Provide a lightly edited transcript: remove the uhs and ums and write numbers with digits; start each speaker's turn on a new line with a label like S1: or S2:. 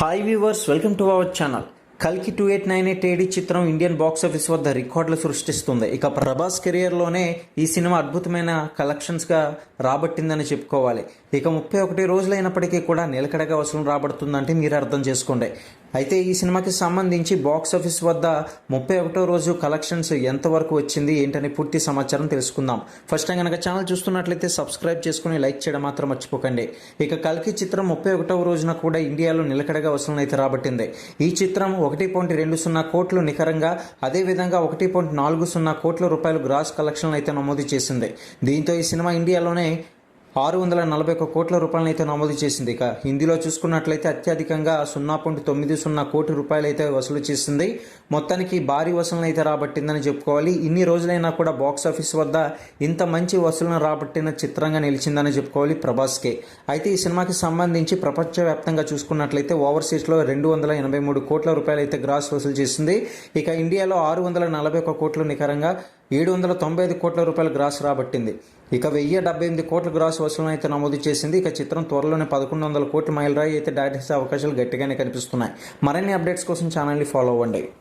S1: Hi viewers, welcome to our channel. కల్కి 2898 AD చిత్రం Indian box office వద్ద రికార్డులు సృష్టిస్తుంది. ఇక ప్రభాస్ కెరియర్లోనే ఈ సినిమా అద్భుతమైన కలెక్షన్స్గా రాబట్టిందని చెప్పుకోవాలి. ఇక 31 రోజులైనప్పటికీ కూడా నిలకడగా వసూలు రాబడుతుందంటే మీరు అర్థం చేసుకోండి. అయితే ఈ సినిమాకి సంబంధించి బాక్స్ ఆఫీస్ వద్ద 31వ రోజు కలెక్షన్స్ ఎంతవరకు వచ్చింది ఏంటని పూర్తి సమాచారం తెలుసుకుందాం. ఫస్ట్ టైం కనుక ఛానల్ చూస్తున్నట్లయితే సబ్స్క్రైబ్ చేసుకుని లైక్ చేయడం మాత్రం మర్చిపోకండి. ఇక కల్కి చిత్రం 31వ రోజున కూడా ఇండియాలో నిలకడగా వసూలు అయితే రాబట్టింది. ఈ చిత్రం 1.20 కోట్లు నికరంగా, అదేవిధంగా 1.40 కోట్ల రూపాయలు గ్రాస్ కలెక్షన్లు అయితే నమోదు చేసింది. దీంతో ఈ సినిమా ఇండియాలోనే 641 కోట్ల రూపాయలను అయితే నమోదు చేసింది. ఇక హిందీలో చూసుకున్నట్లయితే అత్యధికంగా 0.90 కోటి రూపాయలు అయితే వసూలు చేసింది. మొత్తానికి భారీ వసూలను అయితే రాబట్టిందని చెప్పుకోవాలి. ఇన్ని రోజులైనా కూడా బాక్స్ ఆఫీస్ వద్ద ఇంత మంచి వసూలను రాబట్టిన చిత్రంగా నిలిచిందని చెప్పుకోవాలి ప్రభాస్కే. అయితే ఈ సినిమాకి సంబంధించి ప్రపంచవ్యాప్తంగా చూసుకున్నట్లయితే ఓవర్సీస్లో 283 కోట్ల రూపాయలు అయితే గ్రాస్ వసూలు చేసింది. ఇక ఇండియాలో 641 కోట్లు నికరంగా 795 కోట్ల రూపాయల గ్రాస్ రాబట్టింది. ఇక 1078 కోట్ల గ్రాస్ వసూలను అయితే నమోదు చేసింది. ఇక చిత్రం త్వరలోనే 1100 కోట్ల మైలురాయి అయితే దాటేసే అవకాశాలు గట్టిగానే కనిపిస్తున్నాయి. మరిన్ని అప్డేట్స్ కోసం ఛానల్ని ఫాలో అవ్వండి.